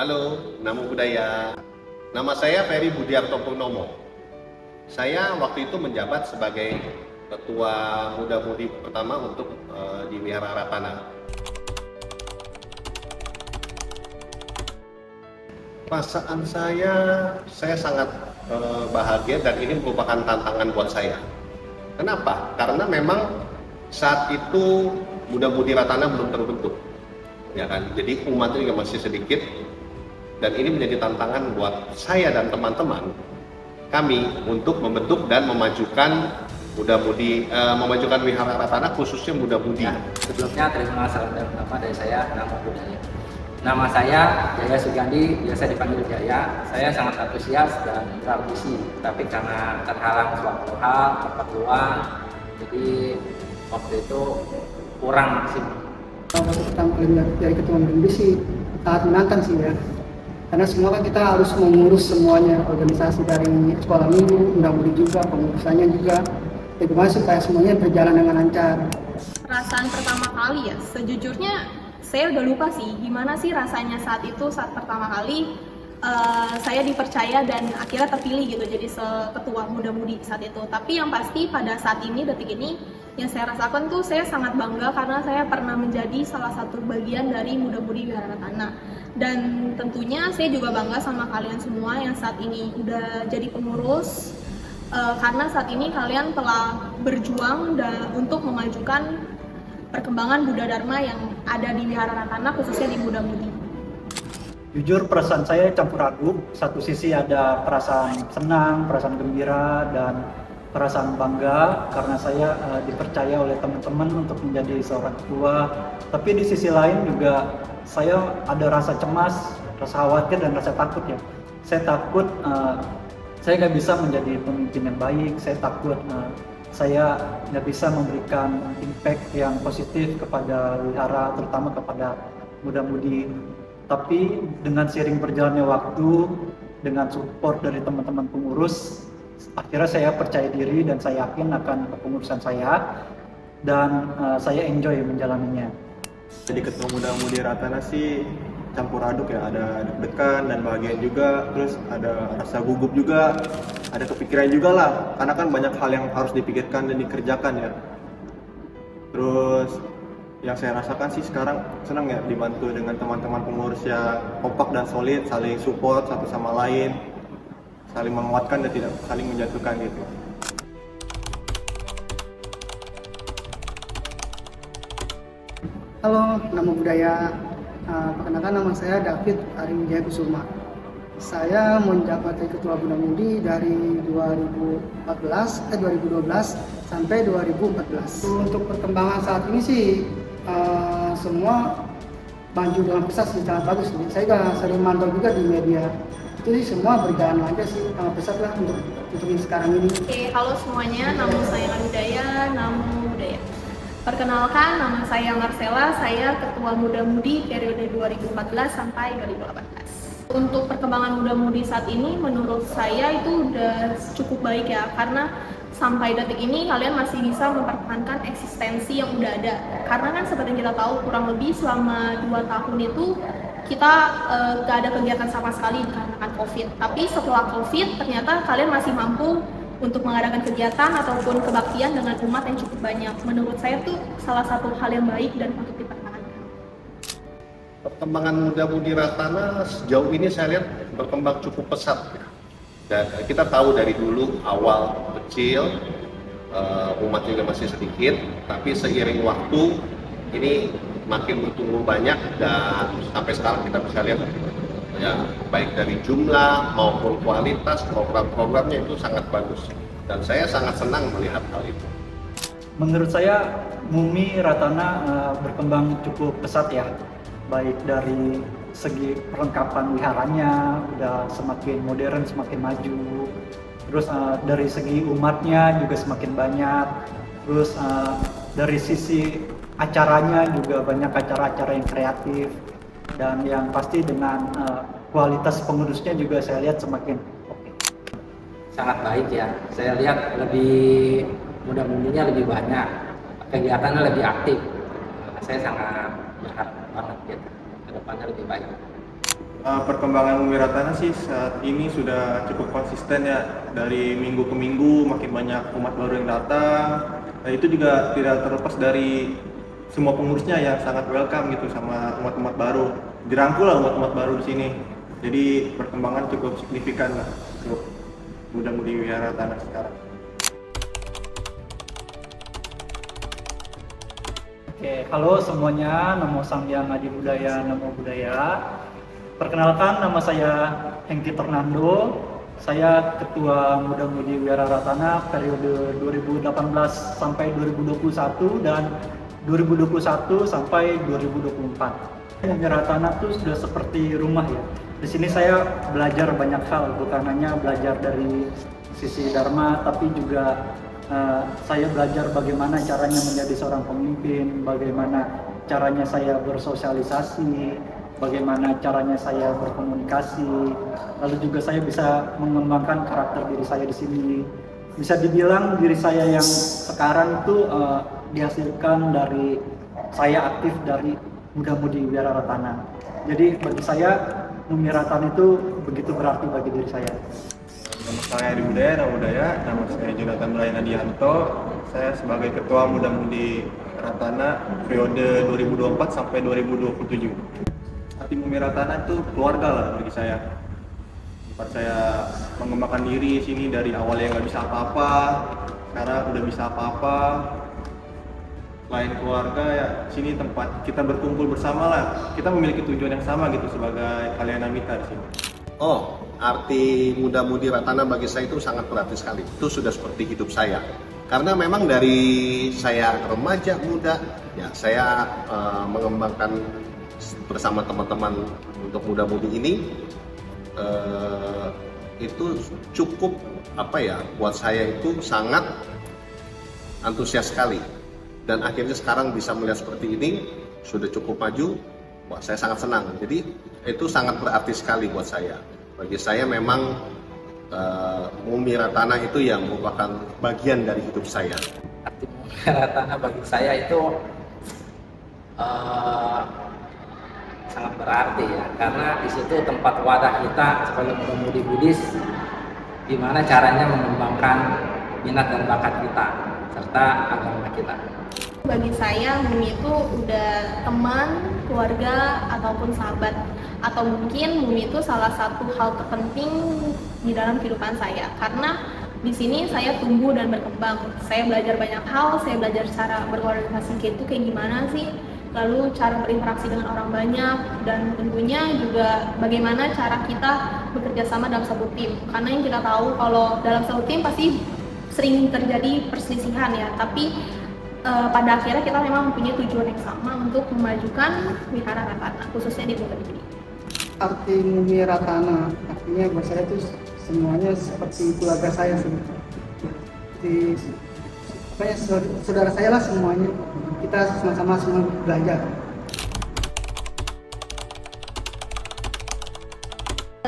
Halo, Namo Buddhaya. Nama saya Ferry Budiarto Purnomo. Saya waktu itu menjabat sebagai Ketua Muda Mudi pertama untuk di Wihara Ratana. Perasaan saya sangat bahagia dan ini merupakan tantangan buat saya. Kenapa? Karena memang saat itu Muda Mudi Ratana belum terbentuk, ya kan? Jadi umatnya juga masih sedikit. Dan ini menjadi tantangan buat saya dan teman-teman kami untuk membentuk dan memajukan memajukan Wihara Ratana khususnya Muda Mudi. Ya, sebelumnya terima salam pertama dari saya, Namo Buddhaya. Nama saya Jaya Sugandi, biasa dipanggil Jaya. Saya sangat antusias dan praktisi, tapi karena terhalang suatu hal, tempat luang, jadi waktu itu kurang maksimal. Waktu pertama kali jadi ketua Muda sih sangat menantang sih ya. Karena semua kan kita harus mengurus semuanya, organisasi dari sekolah minggu, Muda-Mudi juga, pengurusannya juga. Bagaimana supaya semuanya berjalan dengan lancar. Perasaan pertama kali ya, sejujurnya saya udah lupa sih gimana sih rasanya saat pertama kali saya dipercaya dan akhirnya terpilih gitu jadi ketua Muda-Mudi saat itu. Tapi yang pasti pada saat ini, detik ini, yang saya rasakan tuh saya sangat bangga karena saya pernah menjadi salah satu bagian dari Muda-Mudi Wihara Ratana. Dan tentunya saya juga bangga sama kalian semua yang saat ini udah jadi pengurus, karena saat ini kalian telah berjuang untuk memajukan perkembangan Buddha Dharma yang ada di Wihara Ratana, khususnya di Muda-Mudi. Jujur perasaan saya campur aduk. Satu sisi ada perasaan senang, perasaan gembira, dan perasaan bangga karena saya dipercaya oleh teman-teman untuk menjadi seorang ketua. Tapi di sisi lain juga saya ada rasa cemas, rasa khawatir, dan rasa takut ya. Saya takut saya nggak bisa menjadi pemimpin yang baik. Saya takut saya nggak bisa memberikan impact yang positif kepada wihara, terutama kepada Muda-Mudi. Tapi dengan sering berjalannya waktu, dengan support dari teman-teman pengurus, akhirnya saya percaya diri dan saya yakin akan kepengurusan saya, dan saya enjoy menjalaninya. Jadi ketua Muda-Mudi Ratana sih campur aduk ya, ada deg-degan dan bahagia juga, terus ada rasa gugup juga, ada kepikiran juga lah, karena kan banyak hal yang harus dipikirkan dan dikerjakan ya. Terus yang saya rasakan sih sekarang senang ya dibantu dengan teman-teman pengurus yang kompak dan solid, saling support satu sama lain, saling menguatkan dan tidak saling menjatuhkan gitu. Halo, Namo Buddhaya. Perkenalkan, nama saya David Ari Wijaya Kusuma. Saya menjabat ketua Muda-Mudi dari 2012 sampai 2014. Untuk perkembangan saat ini sih semua maju dengan pesat sih, sangat bagus. Saya juga sering mantau juga di media. Itu sih semua berjalan lancar sih, sangat pesat lah untuk yang sekarang ini. Oke, halo semuanya, nama saya Budaya, Namo Buddhaya. Perkenalkan, nama saya Marcella, saya Ketua Muda-Mudi periode 2014 sampai 2018. Untuk perkembangan Muda-Mudi saat ini, menurut saya itu udah cukup baik ya, karena sampai detik ini kalian masih bisa mempertahankan eksistensi yang udah ada. Karena kan seperti yang kita tahu, kurang lebih selama 2 tahun itu kita gak ada kegiatan sama sekali dikarenakan COVID. Tapi setelah COVID, ternyata kalian masih mampu untuk mengadakan kegiatan ataupun kebaktian dengan umat yang cukup banyak. Menurut saya itu salah satu hal yang baik dan patut dipertahankan. Perkembangan Muda-Mudi Ratana sejauh ini saya lihat berkembang cukup pesat ya. Dan kita tahu dari dulu awal kecil, umat juga masih sedikit, tapi seiring waktu ini makin bertumbuh banyak dan sampai sekarang kita bisa lihat ya, baik dari jumlah maupun kualitas program-programnya itu sangat bagus dan saya sangat senang melihat hal itu. Menurut saya MUMI Ratana berkembang cukup pesat ya, baik dari segi perlengkapan wiharanya udah semakin modern, semakin maju, terus dari segi umatnya juga semakin banyak, terus dari sisi acaranya juga banyak acara-acara yang kreatif, dan yang pasti dengan kualitas pengurusnya juga saya lihat semakin oke. Sangat baik ya, saya lihat lebih Muda-Mudinya lebih banyak, kegiatannya lebih aktif. Saya sangat berharap banget gitu, ke depannya lebih baik. Perkembangan Mumi Ratana sih saat ini sudah cukup konsisten ya, dari minggu ke minggu makin banyak umat baru yang datang. Nah, itu juga tidak terlepas dari semua pengurusnya yang sangat welcome gitu sama umat-umat baru. Dirangkul lah umat-umat baru di sini. Jadi perkembangan cukup signifikan lah untuk muda-mudi Wihara Ratana sekarang. Oke, halo semuanya, Namo Samgyang Adi Budaya, Namo Buddhaya. Perkenalkan, nama saya Hengki Fernando. Saya Ketua Muda Mudi Wihara Ratana periode 2018 sampai 2021 dan 2021 sampai 2024. Mumi Ratana itu sudah seperti rumah ya. Di sini saya belajar banyak hal, bukan hanya belajar dari sisi dharma, tapi juga saya belajar bagaimana caranya menjadi seorang pemimpin, bagaimana caranya saya bersosialisasi, bagaimana caranya saya berkomunikasi, lalu juga saya bisa mengembangkan karakter diri saya di sini. Bisa dibilang diri saya yang sekarang itu dihasilkan dari saya aktif dari Muda-Mudi Wihara Ratana. Jadi bagi saya Mumi Ratana itu begitu berarti bagi diri saya. Nama saya Adi Budaya, Namo Buddhaya. Nama saya Jonathan Ryan Adianto. Saya sebagai Ketua Muda-Mudi Ratana periode 2024 sampai 2027. Arti Mumi Ratana itu keluarga lah bagi saya. Tempat saya mengembangkan diri sini dari awal yang nggak bisa apa-apa, sekarang udah bisa apa-apa. Selain keluarga ya, sini tempat kita berkumpul bersama lah. Kita memiliki tujuan yang sama gitu sebagai Kalyanamita di sini. Oh, arti Muda-Mudi Ratana bagi saya itu sangat berarti sekali. Itu sudah seperti hidup saya. Karena memang dari saya remaja muda, ya saya mengembangkan bersama teman-teman untuk Muda-Mudi ini itu cukup buat saya itu sangat antusias sekali. Dan akhirnya sekarang bisa melihat seperti ini, sudah cukup maju, wah saya sangat senang. Jadi itu sangat berarti sekali buat saya. Bagi saya memang Mumi Ratana itu yang merupakan bagian dari hidup saya. Arti Mumi Ratana bagi saya itu sangat berarti ya, karena di situ tempat wadah kita sebagai muda-mudi Buddhis, gimana caranya mengembangkan minat dan bakat kita serta agama kita. Bagi saya, Mumi itu udah teman, keluarga, ataupun sahabat. Atau mungkin Mumi itu salah satu hal terpenting di dalam kehidupan saya. Karena di sini saya tumbuh dan berkembang. Saya belajar banyak hal, saya belajar cara berorganisasi itu kayak gimana sih. Lalu cara berinteraksi dengan orang banyak, dan tentunya juga bagaimana cara kita bekerja sama dalam satu tim. Karena yang kita tahu kalau dalam satu tim pasti sering terjadi perselisihan ya, tapi pada akhirnya kita memang mempunyai tujuan yang sama untuk memajukan Wihara Ratana, khususnya di Muda-Mudi. Arti Mumi Ratana, artinya buat saya itu semuanya seperti keluarga saya seperti saudara saya lah semuanya. Kita sama-sama semua belajar.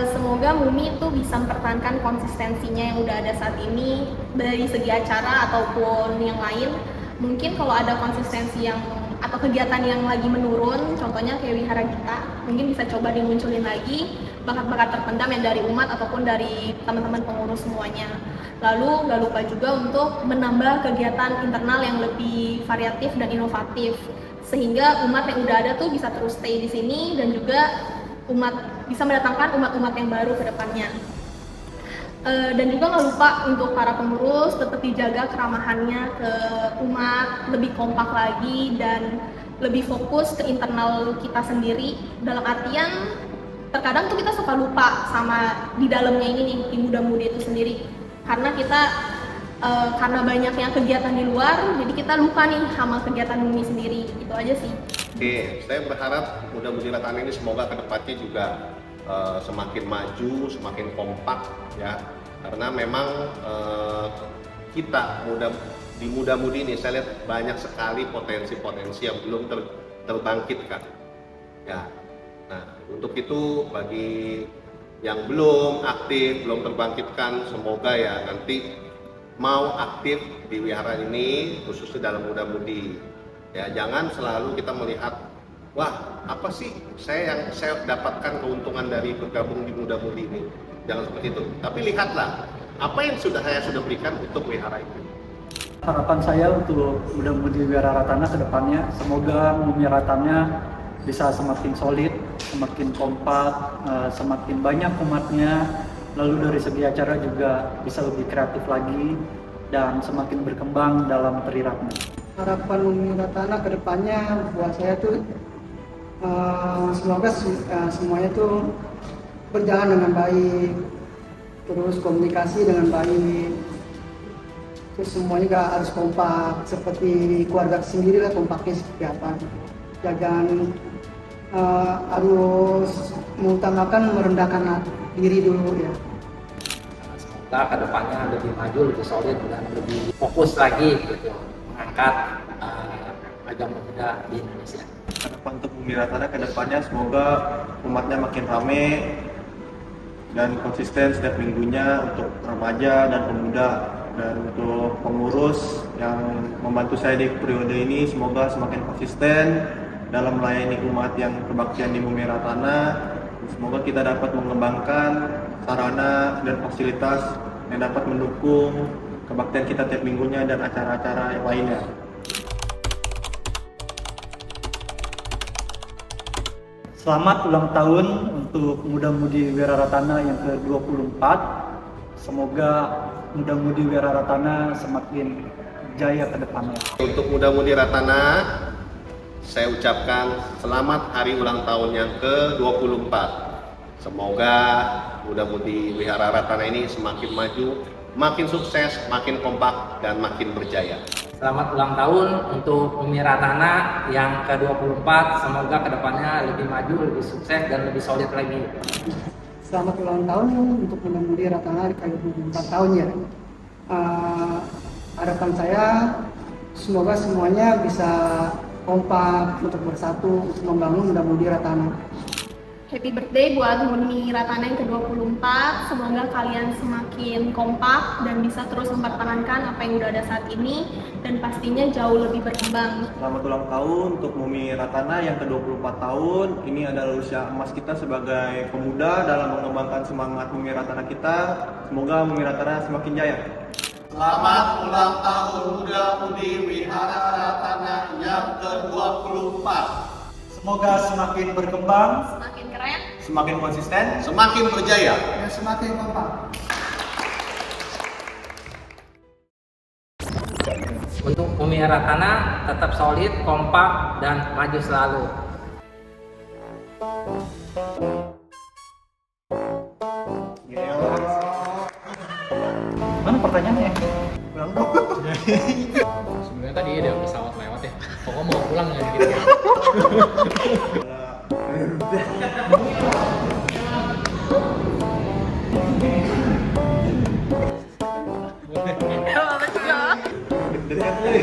Semoga Mumi itu bisa mempertahankan konsistensinya yang udah ada saat ini dari segi acara ataupun yang lain. Mungkin kalau ada konsistensi yang atau kegiatan yang lagi menurun, contohnya kayak Wihara Gita, mungkin bisa coba dimunculin lagi bakat-bakat terpendam yang dari umat ataupun dari teman-teman pengurus semuanya. Lalu nggak lupa juga untuk menambah kegiatan internal yang lebih variatif dan inovatif, sehingga umat yang udah ada tuh bisa terus stay di sini dan juga umat bisa mendatangkan umat-umat yang baru ke depannya. Dan juga nggak lupa untuk para pengurus tetap dijaga keramahannya ke umat, lebih kompak lagi dan lebih fokus ke internal kita sendiri. Dalam artian terkadang tuh kita suka lupa sama di dalamnya ini nih, di Muda-Mudi itu sendiri. Karena kita karena banyaknya kegiatan di luar, jadi kita lupa nih sama kegiatan Mumi sendiri. Itu aja sih. Oke, saya berharap Muda-Mudi Ratana ini semoga kedepannya juga semakin maju, semakin kompak ya, karena memang kita di Muda-Mudi ini saya lihat banyak sekali potensi-potensi yang belum terbangkitkan ya. Nah, untuk itu bagi yang belum aktif, belum terbangkitkan, semoga ya nanti mau aktif di wihara ini, khususnya dalam Muda-Mudi ya. Jangan selalu kita melihat wah apa sih yang saya dapatkan keuntungan dari bergabung di Muda Mudi ini. Jangan seperti itu. Tapi lihatlah apa yang saya sudah berikan untuk wihara itu. Harapan saya untuk Muda Mudi Wiraratana ke depannya, semoga Mumi Ratana bisa semakin solid, semakin kompak, semakin banyak umatnya, lalu dari segi acara juga bisa lebih kreatif lagi, dan semakin berkembang dalam Tri Ratna. Harapan Mumi Ratana ke depannya buat saya tuh semoga semuanya tuh berjalan dengan baik, terus komunikasi dengan baik, terus semuanya juga harus kompak seperti keluarga sendiri lah, kompaknya seperti apa. Jangan harus mengutamakan merendahkan diri dulu ya. Semoga kedepannya lebih maju, lebih solid dan lebih fokus lagi gitu mengangkat agama Buddha di Indonesia. Harapan untuk Mumi Ratana ke depannya semoga umatnya makin rame dan konsisten setiap minggunya untuk remaja dan pemuda, dan untuk pengurus yang membantu saya di periode ini semoga semakin konsisten dalam melayani umat yang kebaktian di Mumi Ratana. Semoga kita dapat mengembangkan sarana dan fasilitas yang dapat mendukung kebaktian kita tiap minggunya dan acara-acara yang lainnya. Selamat ulang tahun untuk Muda Mudi Wiraratana yang ke-24. Semoga Muda Mudi Wiraratana semakin jaya ke depannya. Untuk Muda Mudi Ratana, saya ucapkan selamat hari ulang tahun yang ke-24. Semoga Muda Mudi Wihara Ratana ini semakin maju, makin sukses, makin kompak, dan makin berjaya. Selamat ulang tahun untuk Mumi Ratana yang ke-24. Semoga kedepannya lebih maju, lebih sukses, dan lebih solid lagi. Selamat ulang tahun untuk Muda Mudi Ratana di ke-24 tahun ya. Harapan saya semoga semuanya bisa kompak untuk bersatu untuk membangun Muda Mudi Ratana. Happy birthday buat Mumi Ratana yang ke-24. Semoga kalian semakin kompak dan bisa terus mempertahankan apa yang udah ada saat ini dan pastinya jauh lebih berkembang. Selamat ulang tahun untuk Mumi Ratana yang ke-24 tahun. Ini adalah usia emas kita sebagai pemuda dalam mengembangkan semangat Mumi Ratana kita. Semoga Mumi Ratana semakin jaya. Selamat ulang tahun Muda Mudi Wihara Ratana yang ke-24. Semoga semakin berkembang, Semakin keren, Semakin konsisten. Semakin berjaya. Dan semakin kompak. Untuk Mumi Ratana tetap solid, kompak, dan maju selalu. mana pertanyaannya? Sebenarnya tadi ada pesawat lewat ya. Pokoknya mau pulang ya gitu. Dari